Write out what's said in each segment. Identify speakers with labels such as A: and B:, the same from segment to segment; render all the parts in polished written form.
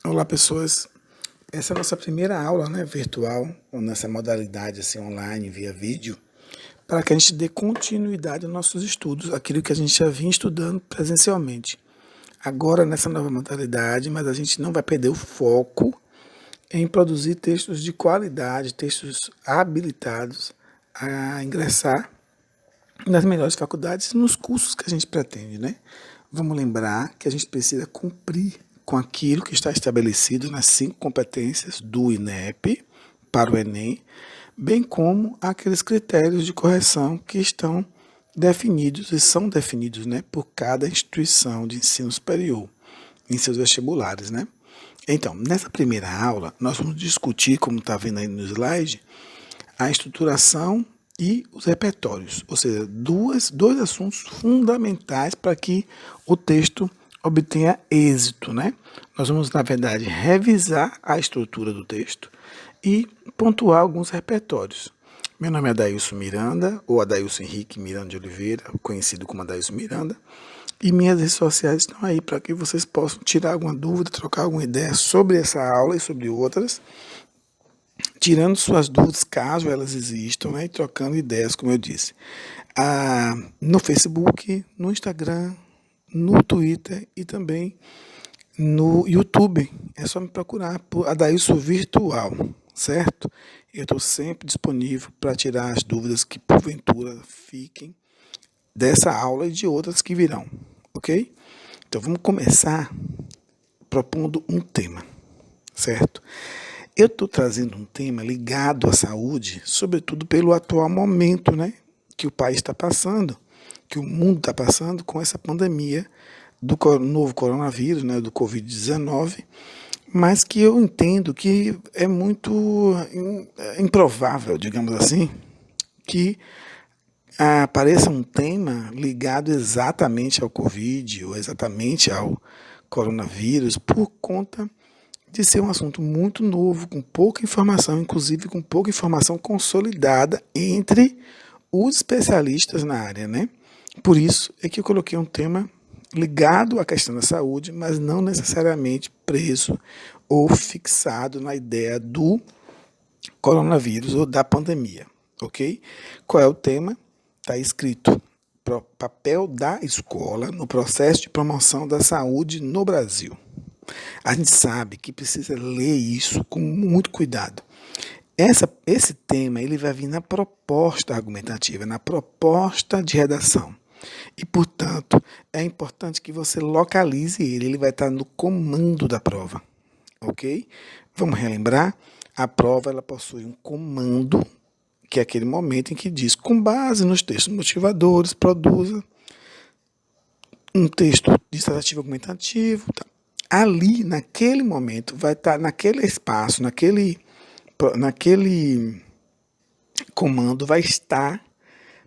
A: Olá, pessoas. Essa é a nossa primeira aula, né, virtual, ou nessa modalidade assim, online, via vídeo, para que a gente dê continuidade aos nossos estudos, aquilo que a gente já vinha estudando presencialmente. Agora, nessa nova modalidade, mas a gente não vai perder o foco em produzir textos de qualidade, textos habilitados a ingressar nas melhores faculdades e nos cursos que a gente pretende, né? Vamos lembrar que a gente precisa cumprir com aquilo que está estabelecido nas 5 competências do INEP para o Enem, bem como aqueles critérios de correção que estão definidos e são definidos, né, por cada instituição de ensino superior em seus vestibulares, né? Então, nessa primeira aula, nós vamos discutir, como está vendo aí no slide, a estruturação e os repertórios, ou seja, dois assuntos fundamentais para que o texto obtenha êxito, né? Nós vamos, na verdade, revisar a estrutura do texto e pontuar alguns repertórios. Meu nome é Adailson Miranda, ou Adailson Henrique Miranda de Oliveira, conhecido como Adailson Miranda, e minhas redes sociais estão aí para que vocês possam tirar alguma dúvida, trocar alguma ideia sobre essa aula e sobre outras, tirando suas dúvidas, caso elas existam, né, e trocando ideias, como eu disse. No Facebook, no Instagram, no Twitter e também no YouTube. É só me procurar por Adailson Virtual, certo? Eu estou sempre disponível para tirar as dúvidas que porventura fiquem dessa aula e de outras que virão, ok? Então vamos começar propondo um tema, certo? Eu estou trazendo um tema ligado à saúde, sobretudo pelo atual momento, né, que o país está passando, que o mundo está passando com essa pandemia do novo coronavírus, né, do Covid-19, mas que eu entendo que é muito improvável, digamos assim, que apareça um tema ligado exatamente ao Covid ou exatamente ao coronavírus por conta de ser um assunto muito novo, com pouca informação, inclusive com pouca informação consolidada entre os especialistas na área, né? Por isso é que eu coloquei um tema ligado à questão da saúde, mas não necessariamente preso ou fixado na ideia do coronavírus ou da pandemia, ok? Qual é o tema? Está escrito: papel da escola no processo de promoção da saúde no Brasil. A gente sabe que precisa ler isso com muito cuidado. Esse tema ele vai vir na proposta argumentativa, na proposta de redação. E, portanto, é importante que você localize ele. Ele vai estar no comando da prova, ok? Vamos relembrar? A prova ela possui um comando, que é aquele momento em que diz, com base nos textos motivadores, produza um texto dissertativo argumentativo, tá? Ali, naquele momento, vai estar naquele espaço, naquele comando, vai estar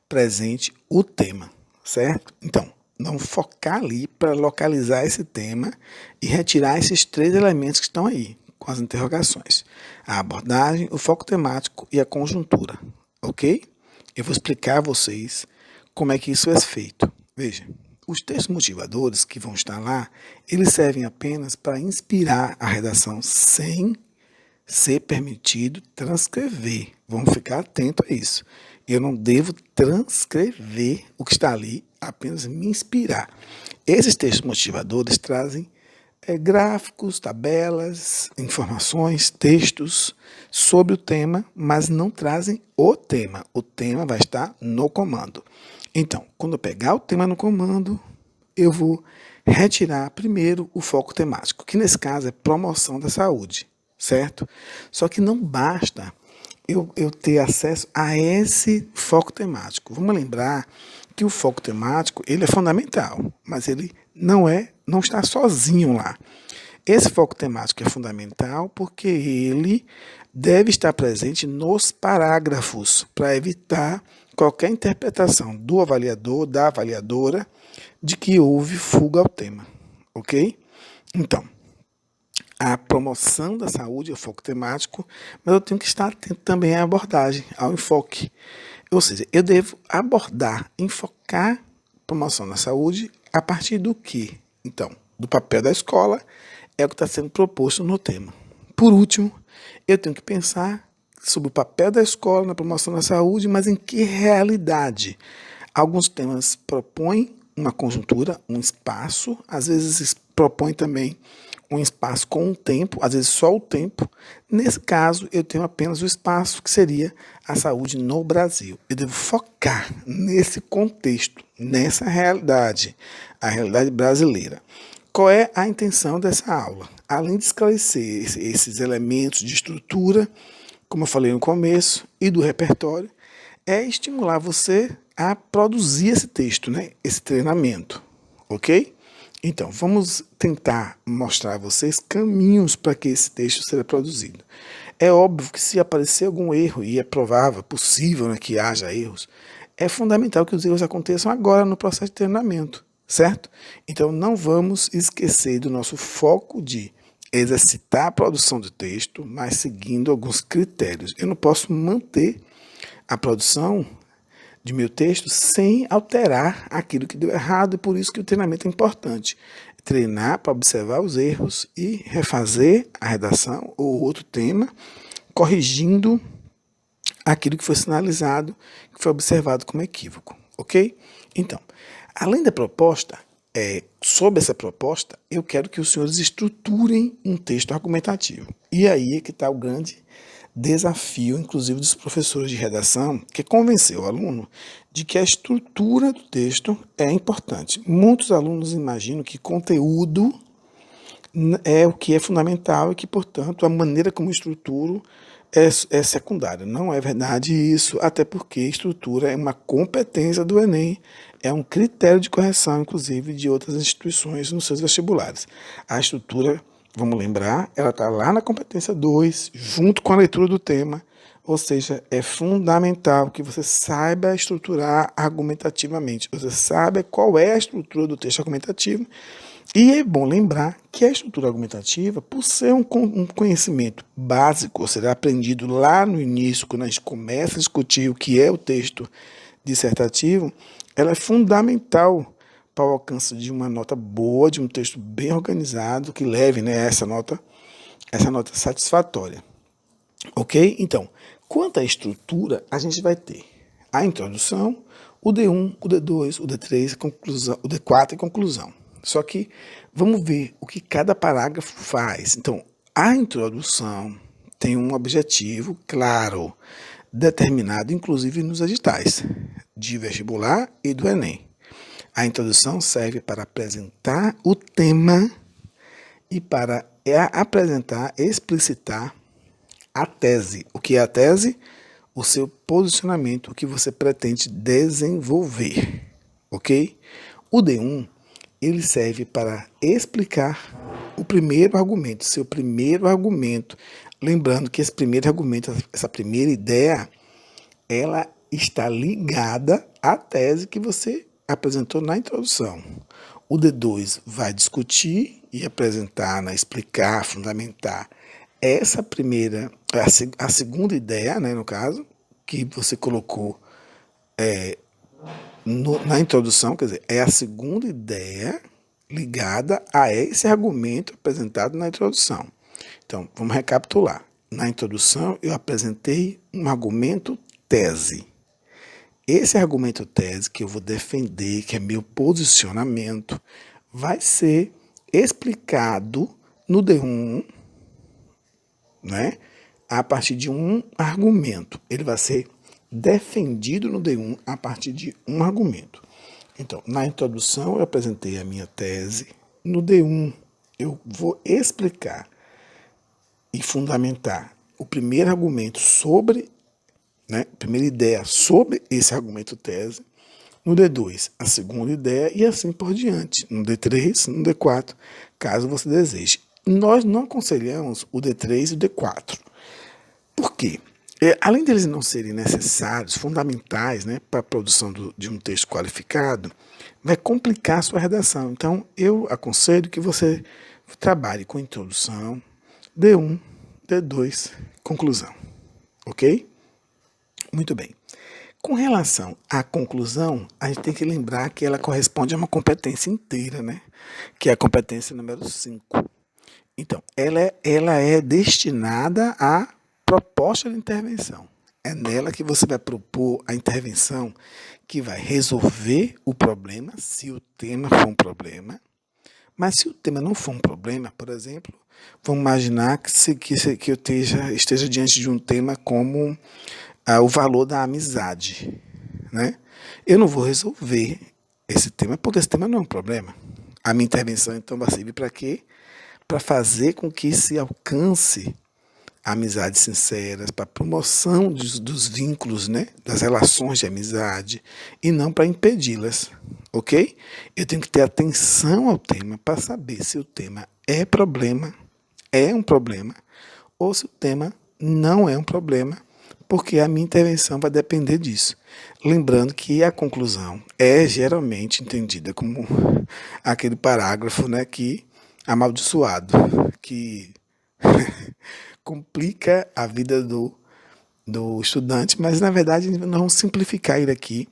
A: presente o tema, certo? Então, vamos focar ali para localizar esse tema e retirar esses 3 elementos que estão aí, com as interrogações. A abordagem, o foco temático e a conjuntura, ok? Eu vou explicar a vocês como é que isso é feito. Veja. Os textos motivadores que vão estar lá, eles servem apenas para inspirar a redação sem ser permitido transcrever. Vamos ficar atento a isso. Eu não devo transcrever o que está ali, apenas me inspirar. Esses textos motivadores trazem gráficos, tabelas, informações, textos sobre o tema, mas não trazem o tema. O tema vai estar no comando. Então, quando eu pegar o tema no comando, eu vou retirar primeiro o foco temático, que nesse caso é promoção da saúde, certo? Só que não basta eu ter acesso a esse foco temático. Vamos lembrar que o foco temático ele é fundamental, mas ele não está sozinho lá. Esse foco temático é fundamental porque ele deve estar presente nos parágrafos para evitar qualquer interpretação do avaliador, da avaliadora, de que houve fuga ao tema, ok? Então, a promoção da saúde é o foco temático, mas eu tenho que estar atento também à abordagem, ao enfoque. Ou seja, eu devo abordar, enfocar a promoção da saúde a partir do quê? Então, do papel da escola é o que está sendo proposto no tema. Por último, eu tenho que pensar sobre o papel da escola na promoção da saúde, mas em que realidade? Alguns temas propõem uma conjuntura, um espaço, às vezes propõem também um espaço com um tempo, às vezes só o tempo. Nesse caso, eu tenho apenas o espaço, que seria a saúde no Brasil. Eu devo focar nesse contexto, nessa realidade, a realidade brasileira. Qual é a intenção dessa aula? Além de esclarecer esses elementos de estrutura, como eu falei no começo, e do repertório, é estimular você a produzir esse texto, né? Esse treinamento, ok? Então, vamos tentar mostrar a vocês caminhos para que esse texto seja produzido. É óbvio que se aparecer algum erro, e é provável, possível, né, que haja erros, é fundamental que os erros aconteçam agora no processo de treinamento, certo? Então, não vamos esquecer do nosso foco de exercitar a produção de texto, mas seguindo alguns critérios. Eu não posso manter a produção de meu texto sem alterar aquilo que deu errado, e por isso que o treinamento é importante. Treinar para observar os erros e refazer a redação ou outro tema, corrigindo aquilo que foi sinalizado, que foi observado como equívoco, ok? Então, além da proposta, sobre essa proposta, eu quero que os senhores estruturem um texto argumentativo. E aí é que está o grande desafio, inclusive dos professores de redação, que é convencer o aluno de que a estrutura do texto é importante. Muitos alunos imaginam que conteúdo é o que é fundamental e que, portanto, a maneira como estruturo é secundária. Não é verdade isso, até porque estrutura é uma competência do Enem, é um critério de correção, inclusive, de outras instituições nos seus vestibulares. A estrutura, vamos lembrar, ela está lá na competência 2, junto com a leitura do tema, ou seja, é fundamental que você saiba estruturar argumentativamente, você saiba qual é a estrutura do texto argumentativo. E é bom lembrar que a estrutura argumentativa, por ser um conhecimento básico, ou será aprendido lá no início, quando a gente começa a discutir o que é o texto dissertativo, ela é fundamental para o alcance de uma nota boa, de um texto bem organizado, que leve, né, essa nota satisfatória. Ok? Então, quanto à estrutura, a gente vai ter a introdução, o D1, o D2, o D3, a conclusão, o D4 e conclusão. Só que vamos ver o que cada parágrafo faz. Então, a introdução tem um objetivo claro, determinado inclusive nos editais de vestibular e do Enem. A introdução serve para apresentar o tema e para apresentar, explicitar a tese. O que é a tese? O seu posicionamento, o que você pretende desenvolver, ok? O D1, ele serve para explicar o primeiro argumento, seu primeiro argumento. Lembrando que esse primeiro argumento, essa primeira ideia, ela está ligada à tese que você apresentou na introdução. O D2 vai discutir e apresentar, né, explicar, fundamentar essa primeira, a segunda ideia, né, no caso, que você colocou na introdução, quer dizer, é a segunda ideia ligada a esse argumento apresentado na introdução. Então, vamos recapitular. Na introdução, eu apresentei um argumento tese. Esse argumento tese que eu vou defender, que é meu posicionamento, vai ser explicado no D1, né, a partir de um argumento. Ele vai ser defendido no D1 a partir de um argumento. Então, na introdução eu apresentei a minha tese, no D1 eu vou explicar e fundamentar o primeiro argumento sobre, né, a primeira ideia sobre esse argumento tese, no D2 a segunda ideia e assim por diante, no D3, no D4, caso você deseje. Nós não aconselhamos o D3 e o D4. Por quê? Além deles não serem necessários, fundamentais, né, para a produção de um texto qualificado, vai complicar a sua redação. Então, eu aconselho que você trabalhe com introdução, D1, D2, conclusão. Ok? Muito bem. Com relação à conclusão, a gente tem que lembrar que ela corresponde a uma competência inteira, né? Que é a competência número 5. Então, ela é destinada à proposta de intervenção. É nela que você vai propor a intervenção que vai resolver o problema, se o tema for um problema. Mas se o tema não for um problema, por exemplo, vamos imaginar que eu esteja diante de um tema como o valor da amizade, né? Eu não vou resolver esse tema porque esse tema não é um problema. A minha intervenção, então, vai servir para quê? Para fazer com que se alcance amizades sinceras, para a promoção dos vínculos, né? Das relações de amizade, e não para impedi-las, ok? Eu tenho que ter atenção ao tema para saber se o tema é um problema, ou se o tema não é um problema, porque a minha intervenção vai depender disso. Lembrando que a conclusão é geralmente entendida como aquele parágrafo, né, que amaldiçoado, que complica a vida do estudante, mas na verdade nós vamos simplificar ele aqui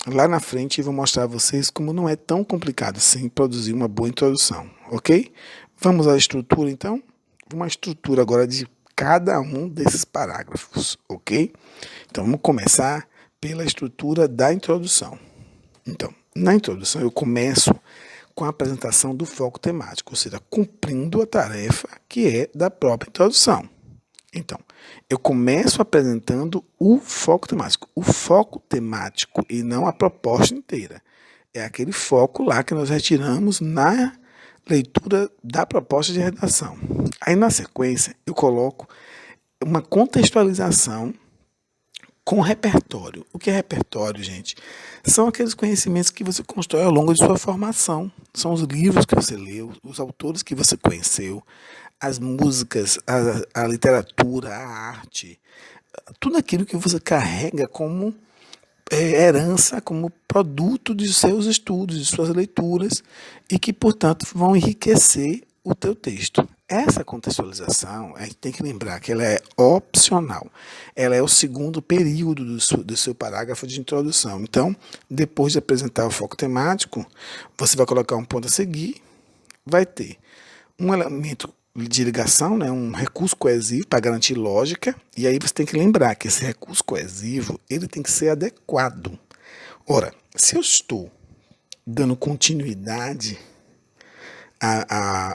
A: lá na frente e vou mostrar a vocês como não é tão complicado assim produzir uma boa introdução, ok? Vamos à estrutura então? Uma estrutura agora de cada um desses parágrafos, ok? Então vamos começar pela estrutura da introdução. Então, na introdução eu começo com a apresentação do foco temático, ou seja, cumprindo a tarefa que é da própria introdução. Então, eu começo apresentando o foco temático. O foco temático e não a proposta inteira. É aquele foco lá que nós retiramos na leitura da proposta de redação. Aí, na sequência, eu coloco uma contextualização com repertório. O que é repertório, gente? São aqueles conhecimentos que você constrói ao longo de sua formação. São os livros que você leu, os autores que você conheceu, as músicas, a literatura, a arte, tudo aquilo que você carrega como herança, como produto de seus estudos, de suas leituras, e que, portanto, vão enriquecer o teu texto. Essa contextualização, a gente tem que lembrar que ela é opcional. Ela é o segundo período do seu parágrafo de introdução. Então, depois de apresentar o foco temático, você vai colocar um ponto a seguir, vai ter um elemento de ligação, né, um recurso coesivo para garantir lógica, e aí você tem que lembrar que esse recurso coesivo ele tem que ser adequado. Ora, se eu estou dando continuidade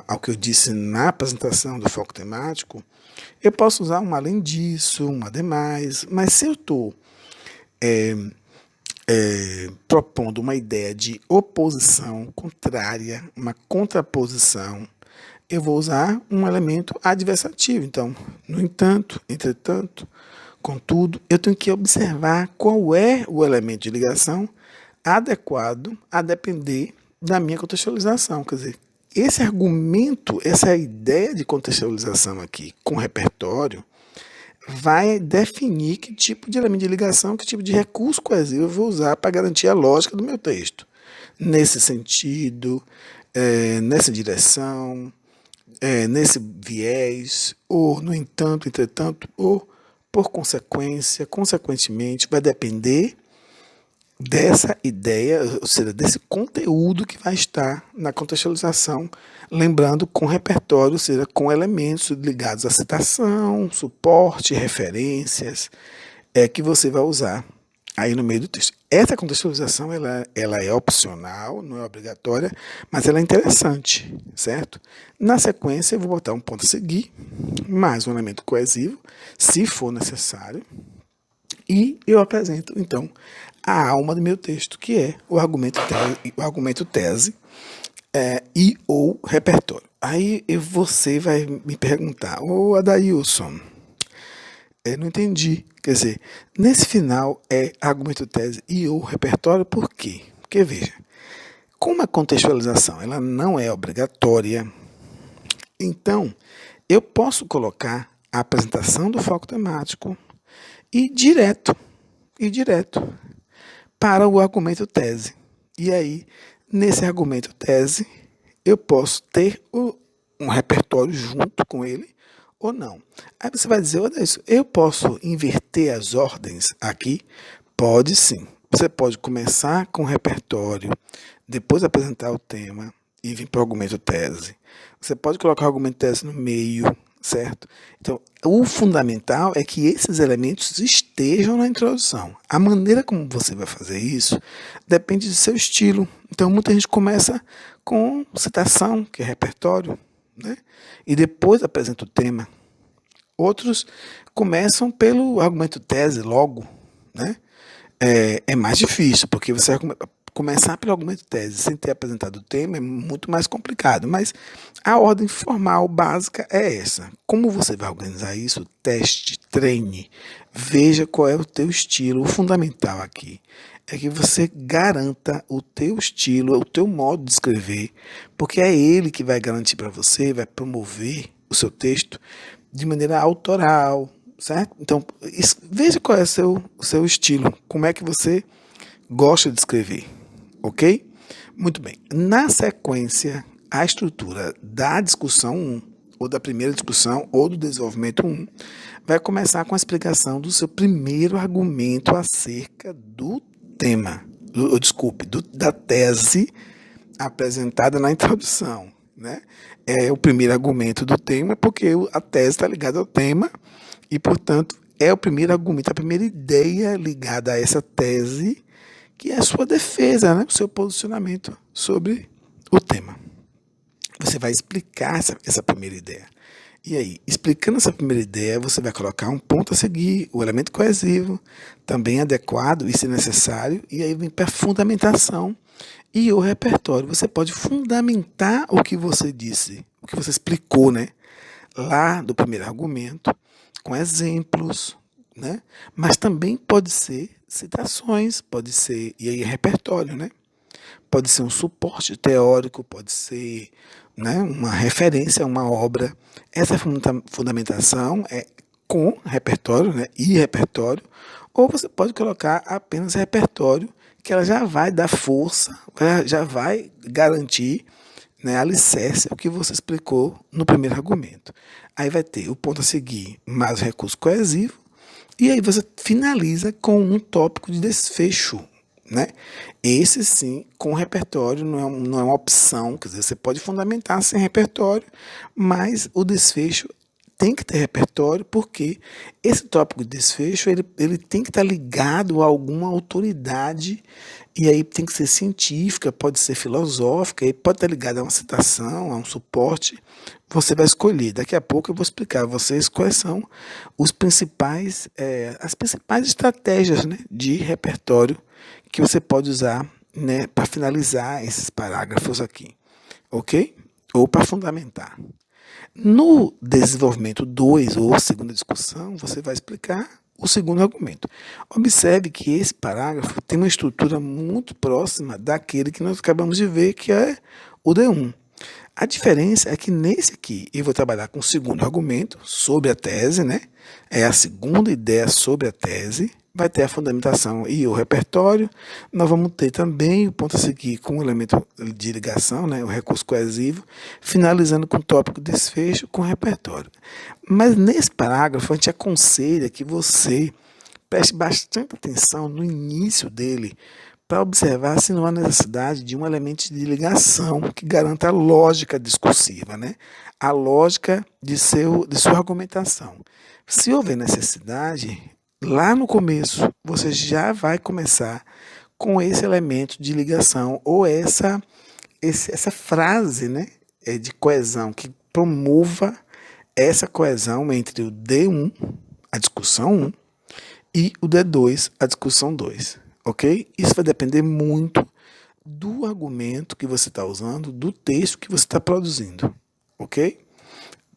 A: ao que eu disse na apresentação do foco temático, eu posso usar um além disso, um ademais, mas se eu estou propondo uma ideia de oposição contrária, uma contraposição, eu vou usar um elemento adversativo. Então, no entanto, entretanto, contudo, eu tenho que observar qual é o elemento de ligação adequado a depender da minha contextualização. Quer dizer, esse argumento, essa ideia de contextualização aqui com repertório, vai definir que tipo de elemento de ligação, que tipo de recurso coesivo eu vou usar para garantir a lógica do meu texto. Nesse sentido, nessa direção, nesse viés, ou no entanto, entretanto, ou por consequência, consequentemente, vai depender dessa ideia, ou seja, desse conteúdo que vai estar na contextualização, lembrando com repertório, ou seja, com elementos ligados à citação, suporte, referências, que você vai usar aí no meio do texto. Essa contextualização ela é opcional, não é obrigatória, mas ela é interessante, certo? Na sequência, eu vou botar um ponto a seguir, mais um elemento coesivo, se for necessário, e eu apresento, então, a alma do meu texto, que é o argumento tese e ou repertório. Aí você vai me perguntar, ô Adailson, eu não entendi. Quer dizer, nesse final é argumento tese e ou repertório, por quê? Porque, veja, como a contextualização ela não é obrigatória, então eu posso colocar a apresentação do foco temático e direto para o argumento tese. E aí, nesse argumento tese, eu posso ter um repertório junto com ele ou não. Aí você vai dizer, olha isso, eu posso inverter as ordens aqui? Pode sim. Você pode começar com o repertório, depois apresentar o tema e vir para o argumento tese. Você pode colocar o argumento tese no meio, certo? Então, o fundamental é que esses elementos estejam na introdução. A maneira como você vai fazer isso depende do seu estilo. Então, muita gente começa com citação, que é repertório, né? E depois apresenta o tema. Outros começam pelo argumento tese logo, né? É mais difícil, porque você vai começar pelo argumento tese sem ter apresentado o tema é muito mais complicado, mas a ordem formal básica é essa. Como você vai organizar isso? Teste, treine, veja qual é o teu estilo. O fundamental aqui é que você garanta o teu estilo, o teu modo de escrever, porque é ele que vai garantir para você, vai promover o seu texto de maneira autoral, certo? Então, veja qual é o seu estilo, como é que você gosta de escrever, ok? Muito bem. Na sequência, a estrutura da discussão 1, ou da primeira discussão, ou do desenvolvimento 1, vai começar com a explicação do seu primeiro argumento acerca do tema, da tese apresentada na introdução, né? É o primeiro argumento do tema, porque a tese está ligada ao tema e, portanto, é o primeiro argumento, a primeira ideia ligada a essa tese, que é a sua defesa, né? O seu posicionamento sobre o tema. Você vai explicar essa primeira ideia. E aí, explicando essa primeira ideia, você vai colocar um ponto a seguir, o elemento coesivo, também adequado e se necessário, e aí vem para a fundamentação e o repertório. Você pode fundamentar o que você disse, o que você explicou, né? Lá do primeiro argumento, com exemplos, né? Mas também pode ser citações, pode ser, e aí é repertório, né? Pode ser um suporte teórico, pode ser, né, uma referência a uma obra. Essa fundamentação é com repertório, né, e repertório, ou você pode colocar apenas repertório, que ela já vai dar força, já vai garantir, né, alicerce ao que você explicou no primeiro argumento. Aí vai ter o ponto a seguir, mais o recurso coesivo, e aí você finaliza com um tópico de desfecho, né? Esse sim, com repertório, não é uma opção, quer dizer, você pode fundamentar sem repertório, mas o desfecho tem que ter repertório, porque esse tópico de desfecho ele tem que estar ligado a alguma autoridade, e aí tem que ser científica, pode ser filosófica, e pode estar ligado a uma citação, a um suporte. Você vai escolher. Daqui a pouco eu vou explicar a vocês quais são as principais estratégias, né, de repertório que você pode usar, né, para finalizar esses parágrafos aqui, ok? Ou para fundamentar. No desenvolvimento 2, ou segunda discussão, você vai explicar o segundo argumento. Observe que esse parágrafo tem uma estrutura muito próxima daquele que nós acabamos de ver, que é o D1. A diferença é que nesse aqui eu vou trabalhar com o segundo argumento sobre a tese, né? É a segunda ideia sobre a tese. Vai ter a fundamentação e o repertório. Nós vamos ter também o ponto a seguir com o elemento de ligação, né, o recurso coesivo, finalizando com o tópico desfecho com o repertório. Mas nesse parágrafo a gente aconselha que você preste bastante atenção no início dele, para observar se não há necessidade de um elemento de ligação que garanta a lógica discursiva, né? A lógica de sua argumentação. Se houver necessidade, lá no começo, você já vai começar com esse elemento de ligação ou essa frase, né, de coesão, que promova essa coesão entre o D1, a discussão 1, e o D2, a discussão 2. Ok? Isso vai depender muito do argumento que você está usando, do texto que você está produzindo. Ok?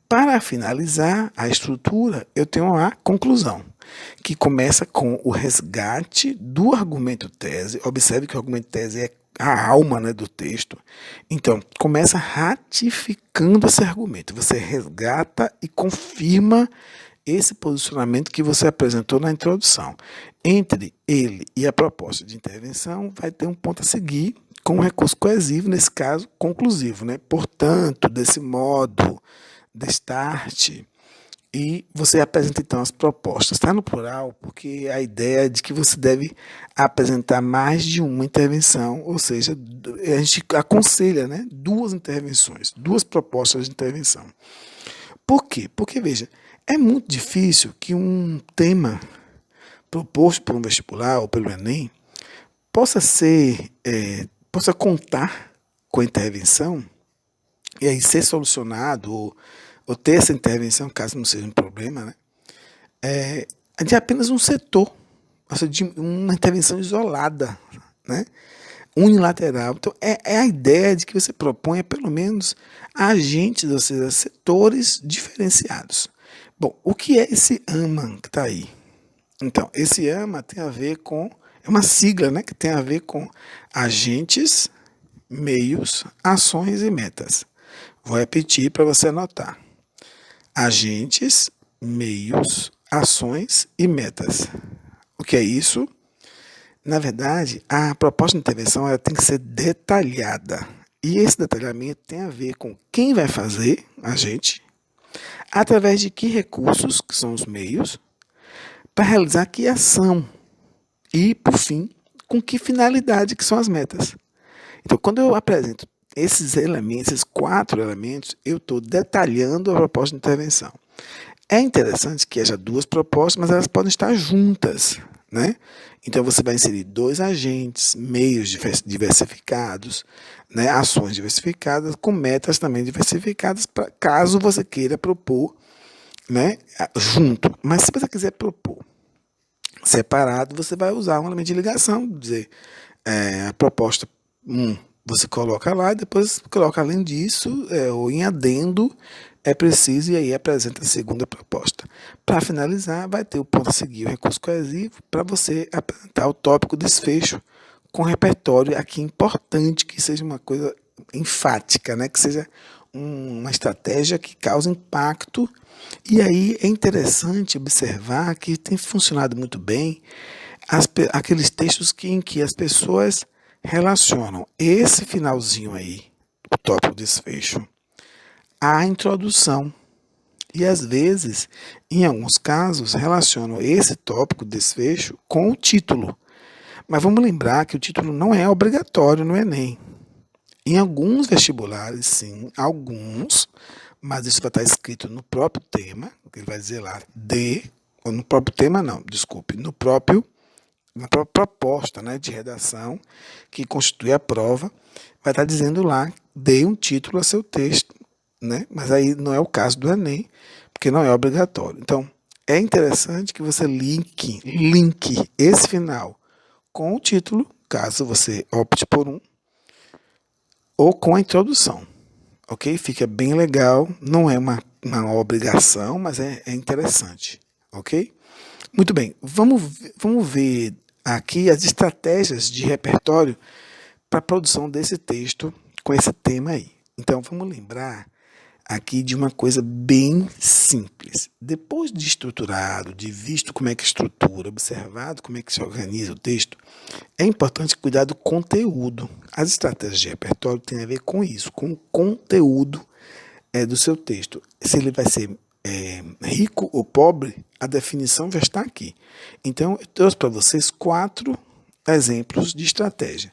A: Para finalizar a estrutura, eu tenho a conclusão, que começa com o resgate do argumento tese. Observe que o argumento tese é a alma, né, do texto. Então, começa ratificando esse argumento. Você resgata e confirma esse posicionamento que você apresentou na introdução. Entre ele e a proposta de intervenção, vai ter um ponto a seguir com um recurso coesivo, nesse caso, conclusivo, né? Portanto, desse modo, destarte, e você apresenta então as propostas. Está no plural porque a ideia é de que você deve apresentar mais de uma intervenção, ou seja, a gente aconselha, né, duas intervenções, duas propostas de intervenção. Por quê? Porque, veja, é muito difícil que um tema proposto por um vestibular ou pelo Enem possa contar com a intervenção e aí ser solucionado ou ter essa intervenção, caso não seja um problema, né? De apenas um setor, ou seja, de uma intervenção isolada, né? Unilateral. Então, é a ideia de que você proponha pelo menos agentes, ou seja, setores diferenciados. Bom, o que é esse AMA que está aí? Então, esse AMA tem a ver com, é uma sigla, né, que tem a ver com agentes, meios, ações e metas. Vou repetir para você anotar. Agentes, meios, ações e metas. O que é isso? Na verdade, a proposta de intervenção ela tem que ser detalhada. E esse detalhamento tem a ver com quem vai fazer, a gente, através de que recursos, que são os meios, para realizar que ação e, por fim, com que finalidade, que são as metas. Então, quando eu apresento esses elementos, esses 4 elementos, eu estou detalhando a proposta de intervenção. É interessante que haja 2 propostas, mas elas podem estar juntas, né? Então, você vai inserir 2 agentes, meios diversificados, né? Ações diversificadas, com metas também diversificadas, caso você queira propor, né? Junto. Mas se você quiser propor separado, você vai usar um elemento de ligação, dizer, a proposta 1 você coloca lá e depois coloca além disso, ou em adendo, é preciso, e aí apresenta a segunda proposta. Para finalizar, vai ter o ponto a seguir, o recurso coesivo, para você apresentar o tópico desfecho com repertório aqui importante, que seja uma coisa enfática, né? Que seja uma estratégia que cause impacto. E aí é interessante observar que tem funcionado muito bem aqueles textos em que as pessoas relacionam esse finalzinho aí, o tópico desfecho, à introdução. E às vezes, em alguns casos, relacionam esse tópico desfecho com o título. Mas vamos lembrar que o título não é obrigatório no Enem. Em alguns vestibulares, sim, alguns, mas isso vai estar escrito no próprio tema, ele vai dizer lá, ou no próprio tema não, desculpe, na própria proposta, né, de redação que constitui a prova, vai estar dizendo lá, dê um título a seu texto, né? Mas aí não é o caso do Enem, porque não é obrigatório. Então, é interessante que você linke esse final com o título, caso você opte por um, ou com a introdução, ok? Fica bem legal, não é uma obrigação, mas é interessante, ok? Muito bem, vamos ver aqui as estratégias de repertório para a produção desse texto com esse tema aí. Então, vamos lembrar aqui de uma coisa bem simples. Depois de estruturado, de visto como é que estrutura, observado como é que se organiza o texto, é importante cuidar do conteúdo. As estratégias de repertório têm a ver com isso, com o conteúdo do seu texto. Se ele vai ser rico ou pobre, a definição já está aqui. Então, eu trouxe para vocês 4 exemplos de estratégia.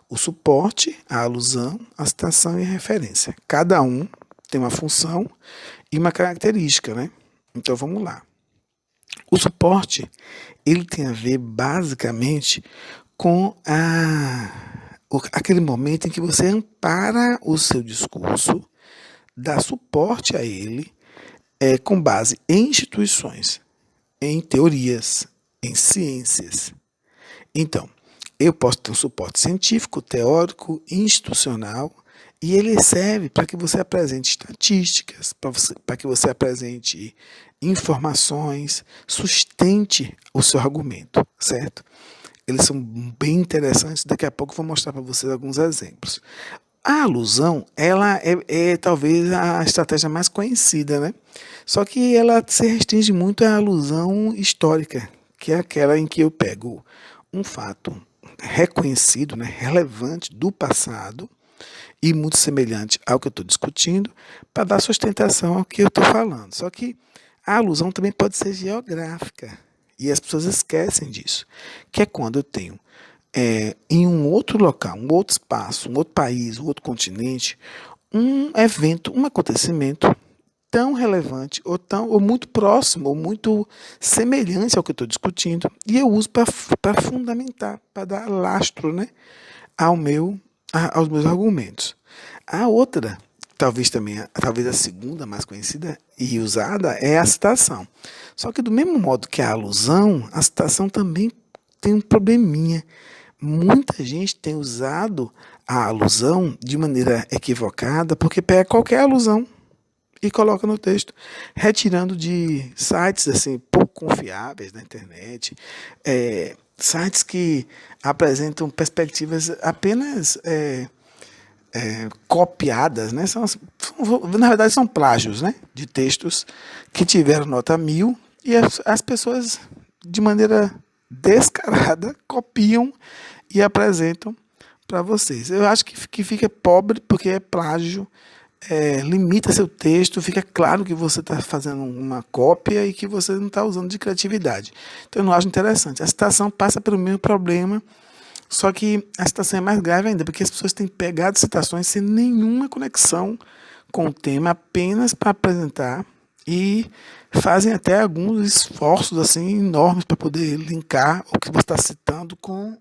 A: O suporte, a alusão, a citação e a referência. Cada um tem uma função e uma característica, né? Então, vamos lá. O suporte, ele tem a ver basicamente com aquele momento em que você ampara o seu discurso, dá suporte a ele, com base em instituições, em teorias, em ciências. Então, eu posso ter um suporte científico, teórico, institucional, e ele serve para que você apresente estatísticas, para que você apresente informações, sustente o seu argumento, certo? Eles são bem interessantes, daqui a pouco eu vou mostrar para vocês alguns exemplos. A alusão, ela é talvez a estratégia mais conhecida, né? Só que ela se restringe muito à alusão histórica, que é aquela em que eu pego um fato reconhecido, né, relevante do passado e muito semelhante ao que eu estou discutindo, para dar sustentação ao que eu estou falando. Só que A alusão também pode ser geográfica, e as pessoas esquecem disso, que é quando eu tenho em um outro local, um outro espaço, um outro país, um outro continente, um evento, um acontecimento tão relevante ou muito próximo ou muito semelhante ao que eu estou discutindo e eu uso para fundamentar, para dar lastro, né, aos meus argumentos. A outra, talvez a segunda mais conhecida e usada é a citação. Só que do mesmo modo que a alusão, a citação também tem um probleminha. Muita gente tem usado a alusão de maneira equivocada porque pega qualquer alusão e coloca no texto, retirando de sites assim pouco confiáveis na internet, sites que apresentam perspectivas apenas copiadas, né? Na verdade são plágios, né? De textos que tiveram nota 1000 e as pessoas de maneira descarada copiam e apresentam para vocês. Eu acho que fica pobre porque é plágio, limita seu texto, fica claro que você está fazendo uma cópia e que você não está usando de criatividade. Então eu não acho interessante. A citação passa pelo mesmo problema, só que a citação é mais grave ainda, porque as pessoas têm pegado citações sem nenhuma conexão com o tema, apenas para apresentar e fazem até alguns esforços assim enormes para poder linkar o que você está citando com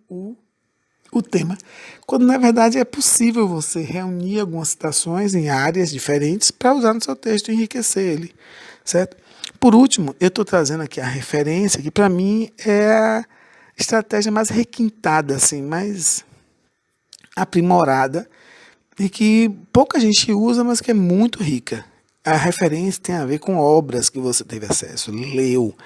A: o tema, quando na verdade é possível você reunir algumas citações em áreas diferentes para usar no seu texto e enriquecer ele, certo? Por último, eu estou trazendo aqui a referência, que para mim é a estratégia mais requintada, assim, mais aprimorada e que pouca gente usa, mas que é muito rica. A referência tem a ver com obras que você teve acesso, leu.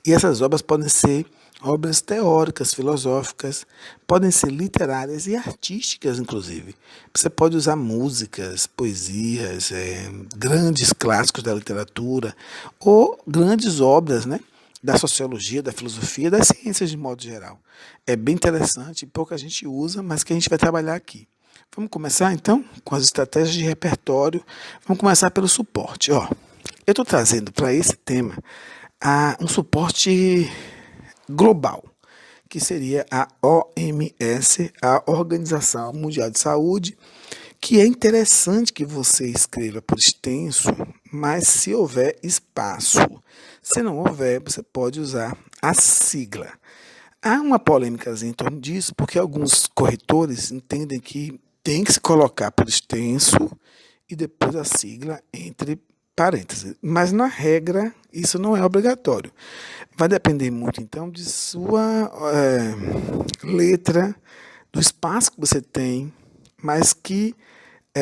A: E essas obras podem ser obras teóricas, filosóficas, podem ser literárias e artísticas, inclusive. Você pode usar músicas, poesias, grandes clássicos da literatura ou grandes obras, né, da sociologia, da filosofia, das ciências de modo geral. É bem interessante, pouca gente usa, mas que a gente vai trabalhar aqui. Vamos começar, então, com as estratégias de repertório. Vamos começar pelo suporte. Eu estou trazendo para esse tema um suporte global, que seria a OMS, a Organização Mundial de Saúde, que é interessante que você escreva por extenso, mas se houver espaço. Se não houver, você pode usar a sigla. Há uma polêmica em torno disso, porque alguns corretores entendem que tem que se colocar por extenso e depois a sigla entre parênteses. Mas, na regra, isso não é obrigatório. Vai depender muito, então, de sua letra, do espaço que você tem, mas que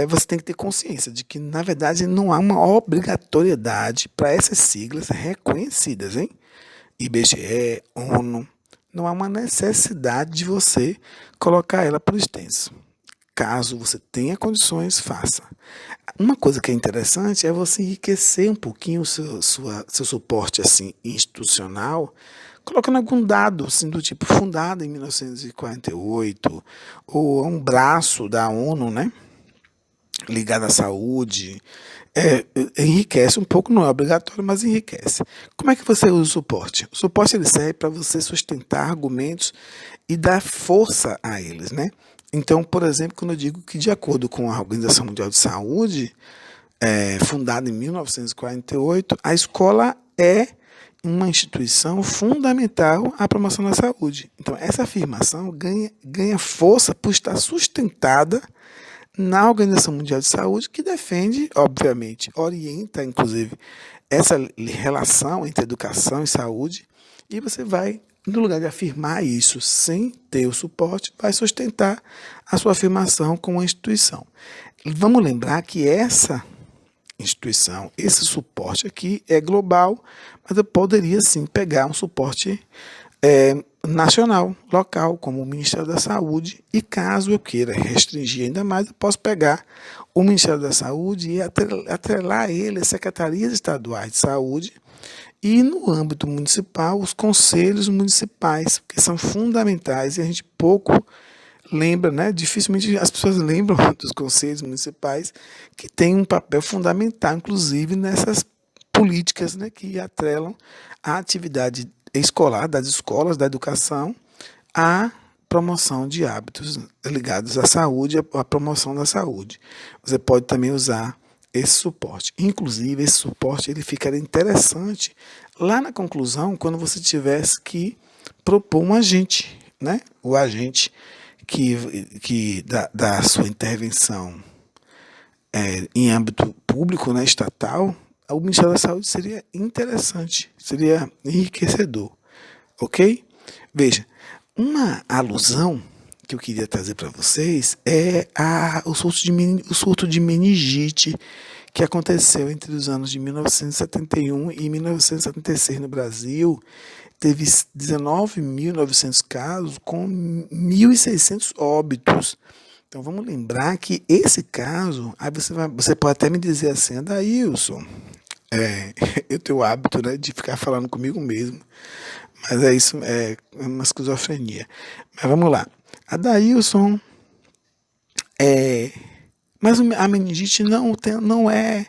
A: você tem que ter consciência de que, na verdade, não há uma obrigatoriedade para essas siglas reconhecidas, hein? IBGE, ONU, não há uma necessidade de você colocar ela por extenso. Caso você tenha condições, faça. Uma coisa que é interessante é você enriquecer um pouquinho o seu suporte assim, institucional, colocando algum dado assim, do tipo fundado em 1948, ou um braço da ONU, né, ligado à saúde. Enriquece um pouco, não é obrigatório, mas enriquece. Como é que você usa o suporte? O suporte ele serve para você sustentar argumentos e dar força a eles, né? Então, por exemplo, quando eu digo que de acordo com a Organização Mundial de Saúde, fundada em 1948, a escola é uma instituição fundamental à promoção da saúde. Então, essa afirmação ganha força por estar sustentada na Organização Mundial de Saúde, que defende, obviamente, orienta, inclusive, essa relação entre educação e saúde, e você vai, no lugar de afirmar isso sem ter o suporte, vai sustentar a sua afirmação com a instituição. Vamos lembrar que essa instituição, esse suporte aqui é global, mas eu poderia sim pegar um suporte nacional, local, como o Ministério da Saúde, e caso eu queira restringir ainda mais, eu posso pegar o Ministério da Saúde e atrelar ele às secretarias estaduais de saúde e, no âmbito municipal, os conselhos municipais, que são fundamentais e a gente pouco lembra, né? Dificilmente as pessoas lembram dos conselhos municipais, que têm um papel fundamental, inclusive, nessas políticas, né, que atrelam a atividade escolar, das escolas, da educação, à promoção de hábitos ligados à saúde, à promoção da saúde. Você pode também usar esse suporte. Inclusive, esse suporte ele ficaria interessante lá na conclusão, quando você tivesse que propor um agente, né? O agente que da sua intervenção em âmbito público, né, estatal, o Ministério da Saúde seria interessante, seria enriquecedor, ok? Veja, uma alusão que eu queria trazer para vocês é o surto de meningite que aconteceu entre os anos de 1971 e 1976 no Brasil. Teve 19.900 casos com 1.600 óbitos. Então vamos lembrar que esse caso, aí você pode até me dizer assim, Adailson, eu tenho o hábito, né, de ficar falando comigo mesmo, mas isso é uma esquizofrenia. Mas vamos lá. Adailson, mas a meningite não é,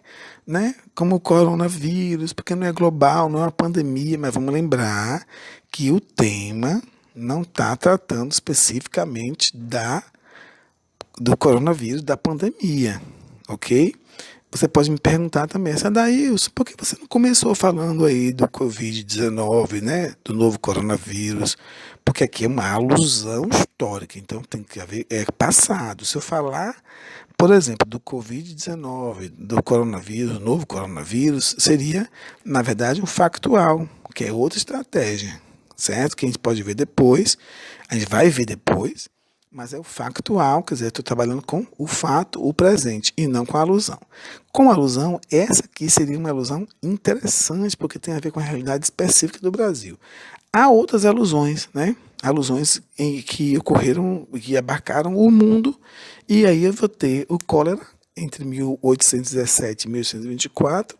A: né, como o coronavírus, porque não é global, não é uma pandemia, mas vamos lembrar que o tema não está tratando especificamente do coronavírus, da pandemia, ok? Você pode me perguntar também, Adailson, por que você não começou falando aí do Covid-19, né, do novo coronavírus? Porque aqui é uma alusão histórica, então tem que haver, passado. Se eu falar, por exemplo, do Covid-19, do coronavírus, novo coronavírus, seria, na verdade, um factual, que é outra estratégia, certo? Que a gente pode ver depois, a gente vai ver depois, mas é o factual, quer dizer, eu estou trabalhando com o fato, o presente, e não com a alusão. Com a alusão, essa aqui seria uma alusão interessante, porque tem a ver com a realidade específica do Brasil. Há outras alusões, né? Alusões que ocorreram, que abarcaram o mundo, e aí eu vou ter o cólera entre 1817 e 1824,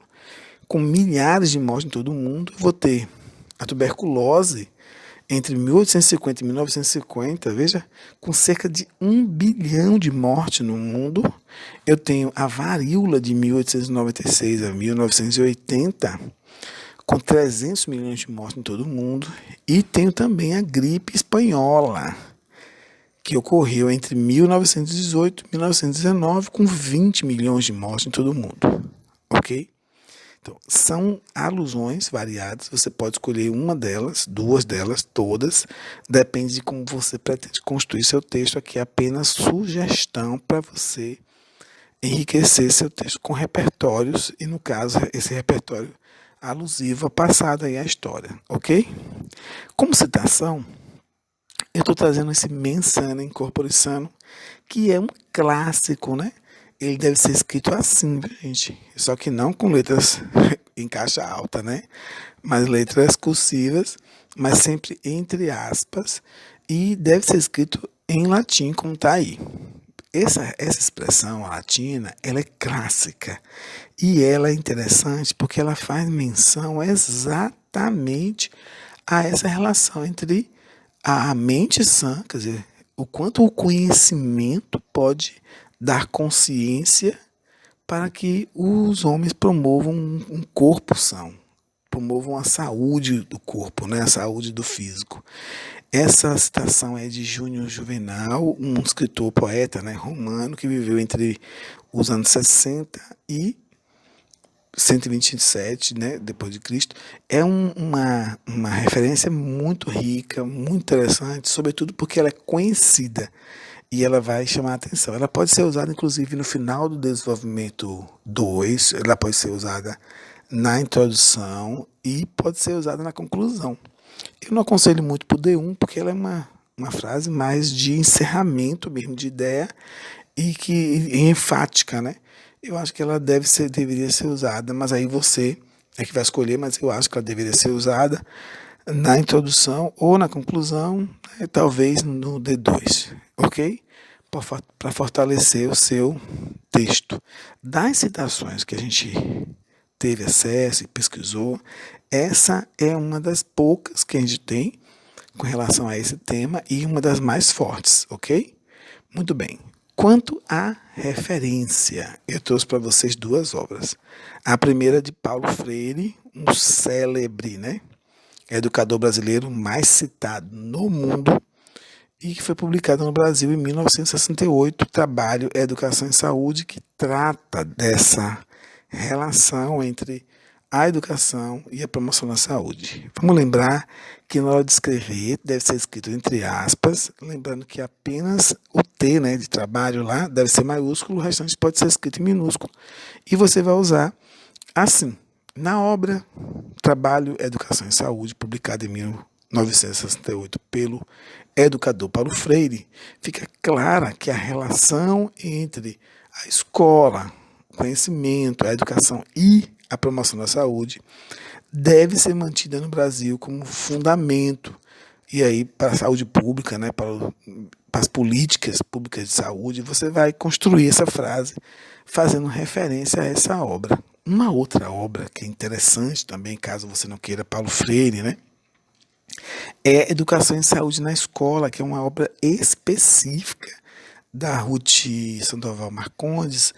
A: com milhares de mortes em todo o mundo. Eu vou ter a tuberculose entre 1850 e 1950, veja, com cerca de 1 bilhão de mortes no mundo. Eu tenho a varíola de 1896 a 1980, com 300 milhões de mortes em todo o mundo. E tenho também a gripe espanhola, que ocorreu entre 1918 e 1919, com 20 milhões de mortes em todo o mundo. Ok? Então, são alusões variadas, você pode escolher uma delas, duas delas, todas, depende de como você pretende construir seu texto. Aqui é apenas sugestão para você enriquecer seu texto com repertórios, e no caso, esse repertório alusivo a passada e a história, ok? Como citação, eu estou trazendo esse mens sana in corpore sano, que é um clássico, né? Ele deve ser escrito assim, gente, só que não com letras em caixa alta, né? Mas letras cursivas, mas sempre entre aspas, e deve ser escrito em latim, como está aí. Essa expressão latina, ela é clássica e ela é interessante porque ela faz menção exatamente a essa relação entre a mente sã, quer dizer, o quanto o conhecimento pode dar consciência para que os homens promovam um corpo são, promovam a saúde do corpo, né? A saúde do físico. Essa citação é de Júnior Juvenal, um escritor, poeta, né, romano, que viveu entre os anos 60 e 127, né, depois de Cristo. É uma referência muito rica, muito interessante, sobretudo porque ela é conhecida e ela vai chamar a atenção. Ela pode ser usada, inclusive, no final do desenvolvimento 2, ela pode ser usada na introdução e pode ser usada na conclusão. Eu não aconselho muito para o D1, porque ela é uma frase mais de encerramento mesmo, de ideia, e que enfática, né? Eu acho que ela deveria ser usada, mas aí você é que vai escolher, mas eu acho que ela deveria ser usada na introdução ou na conclusão, né, talvez no D2, ok? Para fortalecer o seu texto. Das citações que a gente teve acesso e pesquisou, essa é uma das poucas que a gente tem com relação a esse tema e uma das mais fortes, ok? Muito bem. Quanto à referência, eu trouxe para vocês duas obras. A primeira de Paulo Freire, um célebre, né, educador brasileiro mais citado no mundo e que foi publicado no Brasil em 1968, o trabalho Educação e Saúde, que trata dessa relação entre a educação e a promoção da saúde. Vamos lembrar que na hora de escrever deve ser escrito entre aspas, lembrando que apenas o T, né, de trabalho lá deve ser maiúsculo, o restante pode ser escrito em minúsculo. E você vai usar assim. Na obra Trabalho, Educação e Saúde, publicada em 1968 pelo educador Paulo Freire, fica clara que a relação entre a escola, o conhecimento, a educação e a promoção da saúde deve ser mantida no Brasil como fundamento e aí para a saúde pública, né, para as políticas públicas de saúde, você vai construir essa frase fazendo referência a essa obra. Uma outra obra que é interessante também, caso você não queira Paulo Freire, né, é Educação em Saúde na Escola, que é uma obra específica da Ruth Sandoval Marcondes,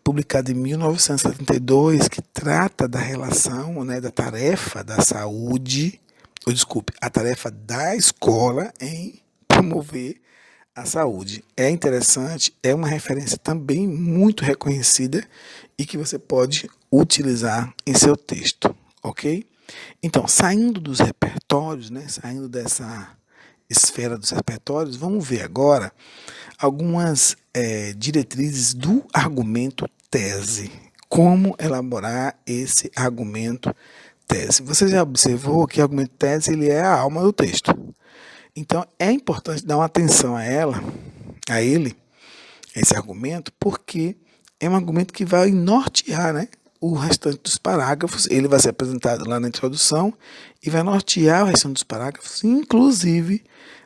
A: publicada em 1972, que trata da relação, né, da tarefa da saúde, ou desculpe, a tarefa da escola em promover a saúde. É interessante, é uma referência também muito reconhecida e que você pode utilizar em seu texto, ok? Então, saindo dos repertórios, né, saindo dessa esfera dos repertórios, vamos ver agora algumas diretrizes do argumento tese. Como elaborar esse argumento tese? Você já observou que o argumento tese ele é a alma do texto. Então, é importante dar uma atenção a ele, esse argumento, porque é um argumento que vai nortear, né, o restante dos parágrafos. Ele vai ser apresentado lá na introdução e vai nortear o restante dos parágrafos, inclusive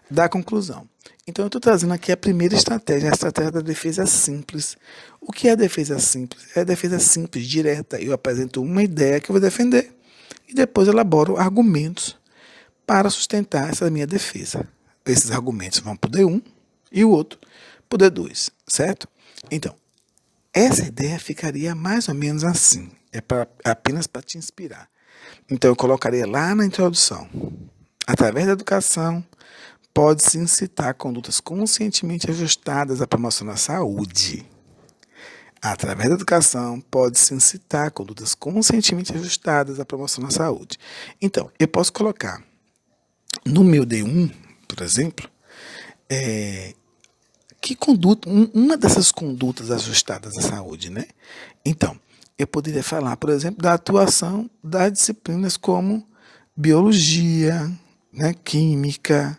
A: da conclusão. Então, eu estou trazendo aqui a primeira estratégia, a estratégia da defesa simples. O que é a defesa simples? É a defesa simples, direta. Eu apresento uma ideia que eu vou defender e depois elaboro argumentos para sustentar essa minha defesa. Esses argumentos vão para o D1 e o outro para o D2, certo? Então, essa ideia ficaria mais ou menos assim, apenas para te inspirar. Então, eu colocaria lá na introdução, através da educação, pode-se incitar condutas conscientemente ajustadas à promoção da saúde. Através da educação, pode-se incitar condutas conscientemente ajustadas à promoção da saúde. Então, eu posso colocar no meu D1, por exemplo, que conduta, uma dessas condutas ajustadas à saúde, né? Então, eu poderia falar, por exemplo, da atuação das disciplinas como biologia, né, química,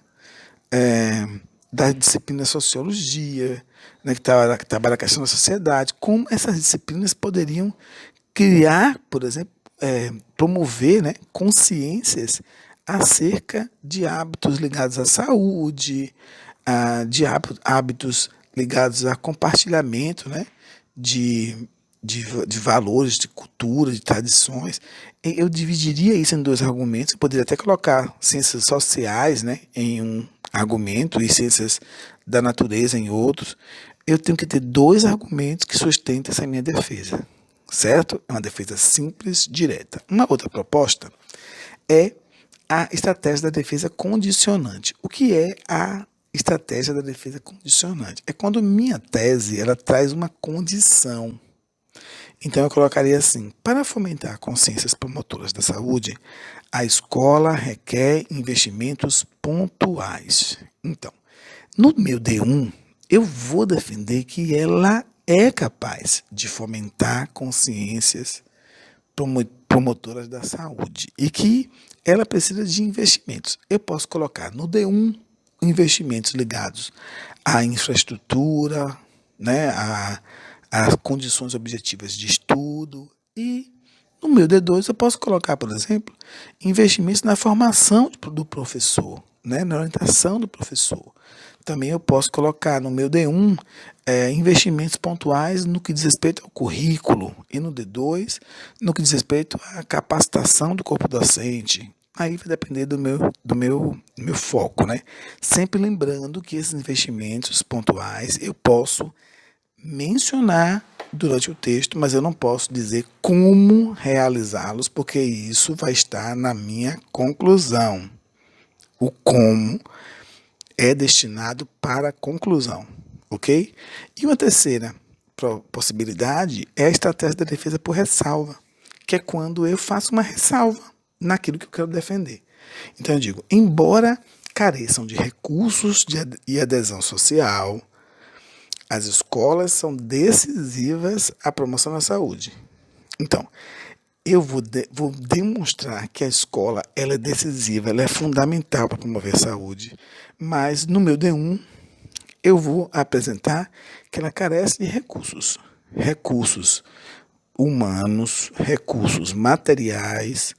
A: da disciplina sociologia, né, que trabalha a questão da sociedade, como essas disciplinas poderiam criar, por exemplo, promover, né, consciências acerca de hábitos ligados à saúde, de hábitos ligados a compartilhamento, né, de valores, de cultura, de tradições. Eu dividiria isso em dois argumentos. Eu poderia até colocar ciências sociais, né, em um argumento e ciências da natureza em outros. Eu tenho que ter dois argumentos que sustentem essa minha defesa, certo? É uma defesa simples, direta. Uma outra proposta é a estratégia da defesa condicionante. O que é a estratégia da defesa condicionante? É quando minha tese ela traz uma condição. Então eu colocaria assim: para fomentar consciências promotoras da saúde, a escola requer investimentos pontuais. Então, no meu D1, eu vou defender que ela é capaz de fomentar consciências promotoras da saúde e que ela precisa de investimentos. Eu posso colocar no D1 investimentos ligados à infraestrutura, né, a condições objetivas de estudo, e no meu D2 eu posso colocar, por exemplo, investimentos na formação do professor, né, na orientação do professor. Também eu posso colocar no meu D1 investimentos pontuais no que diz respeito ao currículo, e no D2 no que diz respeito à capacitação do corpo docente. Aí vai depender do meu foco, né? Sempre lembrando que esses investimentos pontuais eu posso mencionar durante o texto, mas eu não posso dizer como realizá-los, porque isso vai estar na minha conclusão. O como é destinado para a conclusão, ok? E uma terceira possibilidade é a estratégia da defesa por ressalva, que é quando eu faço uma ressalva naquilo que eu quero defender. Então eu digo, embora careçam de recursos e adesão social, as escolas são decisivas à promoção da saúde. Então, eu vou demonstrar que a escola ela é decisiva, ela é fundamental para promover a saúde, mas no meu D1 eu vou apresentar que ela carece de recursos humanos, recursos materiais,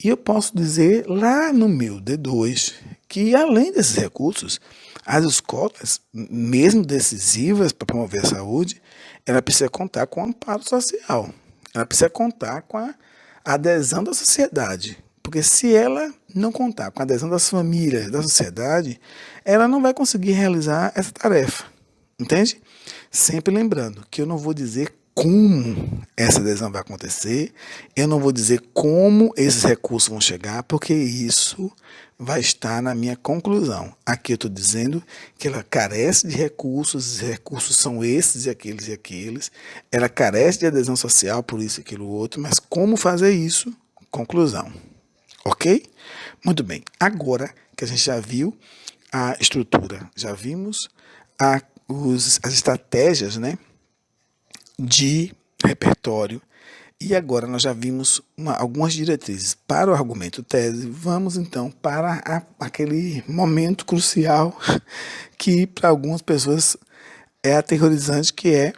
A: e eu posso dizer lá no meu D2 que além desses recursos, as escolas, mesmo decisivas para promover a saúde, ela precisa contar com o amparo social, ela precisa contar com a adesão da sociedade, porque se ela não contar com a adesão das famílias, da sociedade, ela não vai conseguir realizar essa tarefa, entende? Sempre lembrando que eu não vou dizer como essa adesão vai acontecer, eu não vou dizer como esses recursos vão chegar, porque isso vai estar na minha conclusão. Aqui eu estou dizendo que ela carece de recursos, os recursos são esses e aqueles, ela carece de adesão social, por isso e aquilo outro, mas como fazer isso? Conclusão. Ok? Muito bem. Agora que a gente já viu a estrutura, já vimos as estratégias, né, de repertório, e agora nós já vimos algumas diretrizes para o argumento tese. Vamos então para aquele momento crucial que para algumas pessoas é aterrorizante, que é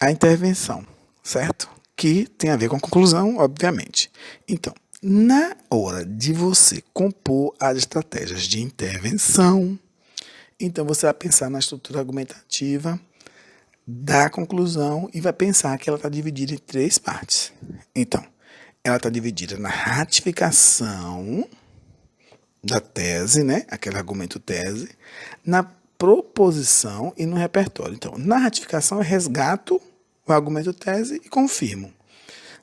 A: a intervenção, certo? Que tem a ver com a conclusão, obviamente. Então, na hora de você compor as estratégias de intervenção, então você vai pensar na estrutura argumentativa da conclusão e vai pensar que ela está dividida em 3 partes. Então, ela está dividida na ratificação da tese, né? Aquele argumento tese, na proposição e no repertório. Então, na ratificação eu resgato o argumento tese e confirmo.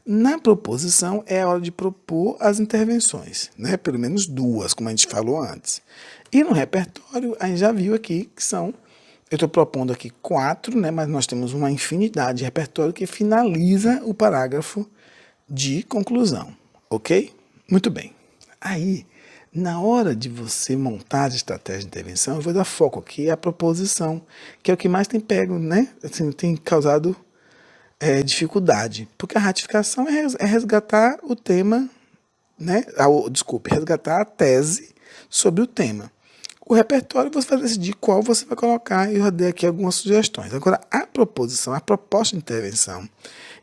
A: Na proposição é a hora de propor as intervenções, né? Pelo menos 2, como a gente falou antes. E no repertório, a gente já viu aqui que são, eu estou propondo aqui 4, né? Mas nós temos uma infinidade de repertório que finaliza o parágrafo de conclusão, ok? Muito bem. Aí, na hora de você montar a estratégia de intervenção, eu vou dar foco aqui à proposição, que é o que mais tem pego, né? Assim, tem causado dificuldade, porque a ratificação é resgatar o tema, né? Resgatar a tese sobre o tema. O repertório você vai decidir qual você vai colocar, e eu já dei aqui algumas sugestões. Agora, a proposição, a proposta de intervenção,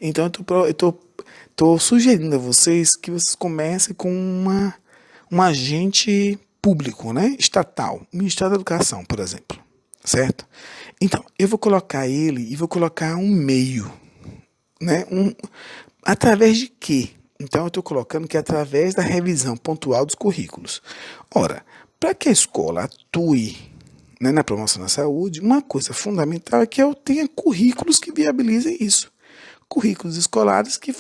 A: então eu estou sugerindo a vocês que vocês comecem com um agente público, né? Estatal, o Ministério da Educação, por exemplo, certo? Então, eu vou colocar ele e vou colocar um meio, né? Através de quê? Então, eu estou colocando que é através da revisão pontual dos currículos. Ora, para que a escola atue, né, na promoção da saúde, uma coisa fundamental é que eu tenha currículos que viabilizem isso. Currículos escolares que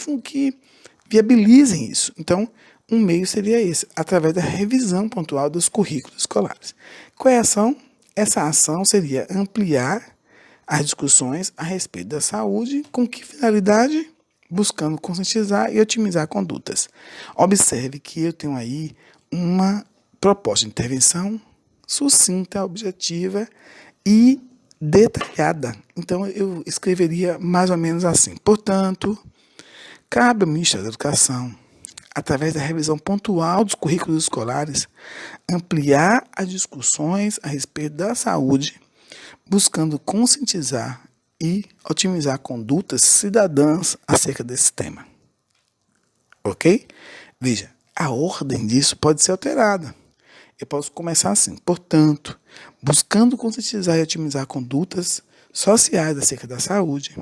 A: viabilizem isso. Então, um meio seria esse, através da revisão pontual dos currículos escolares. Qual é a ação? Essa ação seria ampliar as discussões a respeito da saúde, com que finalidade? Buscando conscientizar e otimizar condutas. Observe que eu tenho aí uma proposta de intervenção sucinta, objetiva e detalhada. Então, eu escreveria mais ou menos assim. Portanto, cabe ao Ministério da Educação, através da revisão pontual dos currículos escolares, ampliar as discussões a respeito da saúde, buscando conscientizar e otimizar condutas cidadãs acerca desse tema. Ok? Veja, a ordem disso pode ser alterada. Eu posso começar assim. Portanto, buscando conscientizar e otimizar condutas sociais acerca da saúde,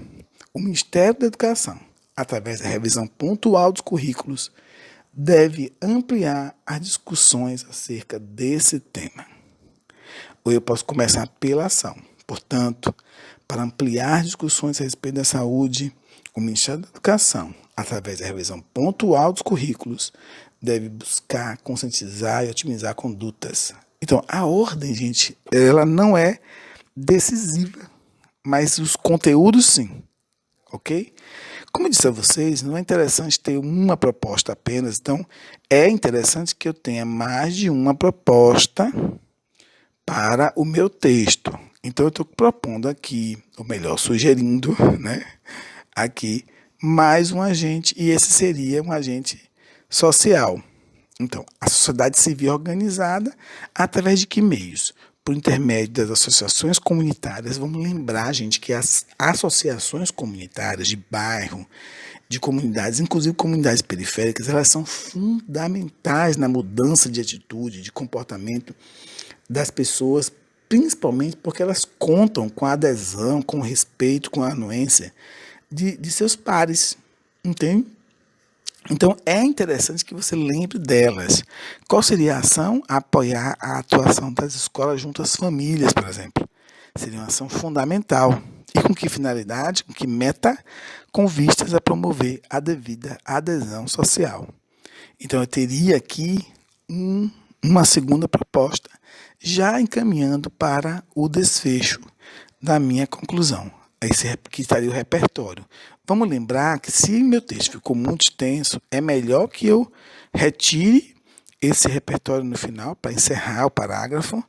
A: o Ministério da Educação, através da revisão pontual dos currículos, deve ampliar as discussões acerca desse tema. Ou eu posso começar pela ação. Portanto, para ampliar discussões a respeito da saúde, o Ministério da Educação, através da revisão pontual dos currículos, deve buscar conscientizar e otimizar condutas. Então, a ordem, gente, ela não é decisiva, mas os conteúdos sim, ok? Como eu disse a vocês, não é interessante ter uma proposta apenas, então é interessante que eu tenha mais de uma proposta para o meu texto. Então eu estou propondo aqui, ou melhor, sugerindo, né, aqui mais um agente, e esse seria um agente social. Então, a sociedade civil organizada, através de que meios? Por intermédio das associações comunitárias. Vamos lembrar, gente, que as associações comunitárias de bairro, de comunidades, inclusive comunidades periféricas, elas são fundamentais na mudança de atitude, de comportamento das pessoas, principalmente porque elas contam com a adesão, com o respeito, com a anuência de seus pares, entende? Então, é interessante que você lembre delas. Qual seria a ação? Apoiar a atuação das escolas junto às famílias, por exemplo. Seria uma ação fundamental. E com que finalidade? Com que meta? Com vistas a promover a devida adesão social. Então, eu teria aqui uma segunda proposta, já encaminhando para o desfecho da minha conclusão. Esse que estaria o repertório. Vamos lembrar que se meu texto ficou muito extenso, é melhor que eu retire esse repertório no final para encerrar o parágrafo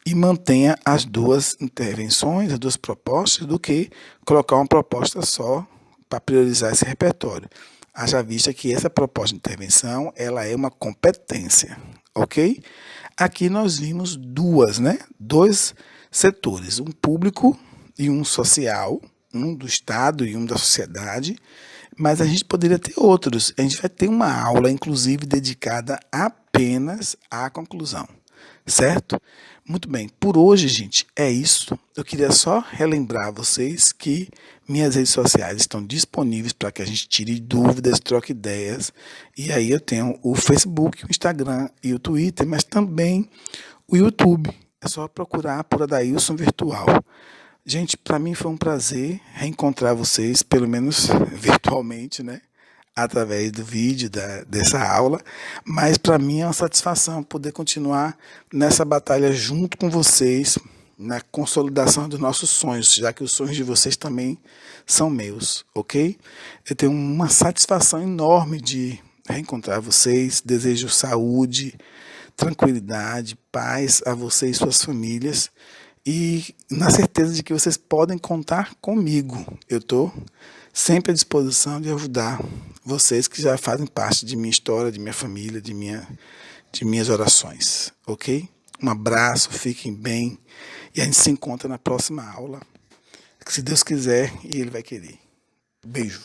A: e mantenha as duas intervenções, as duas propostas, do que colocar uma proposta só para priorizar esse repertório. Haja vista que essa proposta de intervenção, ela é uma competência, ok? Aqui nós vimos dois setores, um público e um social, um do Estado e um da sociedade, mas a gente poderia ter outros. A gente vai ter uma aula, inclusive, dedicada apenas à conclusão, certo? Muito bem, por hoje, gente, é isso. Eu queria só relembrar a vocês que minhas redes sociais estão disponíveis para que a gente tire dúvidas, troque ideias. E aí eu tenho o Facebook, o Instagram e o Twitter, mas também o YouTube. É só procurar por Adailson Virtual. Gente, para mim foi um prazer reencontrar vocês, pelo menos virtualmente, né? Através do vídeo dessa aula, mas para mim é uma satisfação poder continuar nessa batalha junto com vocês, na consolidação dos nossos sonhos, já que os sonhos de vocês também são meus, ok? Eu tenho uma satisfação enorme de reencontrar vocês, desejo saúde, tranquilidade, paz a vocês e suas famílias, e na certeza de que vocês podem contar comigo. Eu estou sempre à disposição de ajudar vocês que já fazem parte de minha história, de minha família, de minhas orações, ok? Um abraço, fiquem bem e a gente se encontra na próxima aula, se Deus quiser e Ele vai querer. Beijo.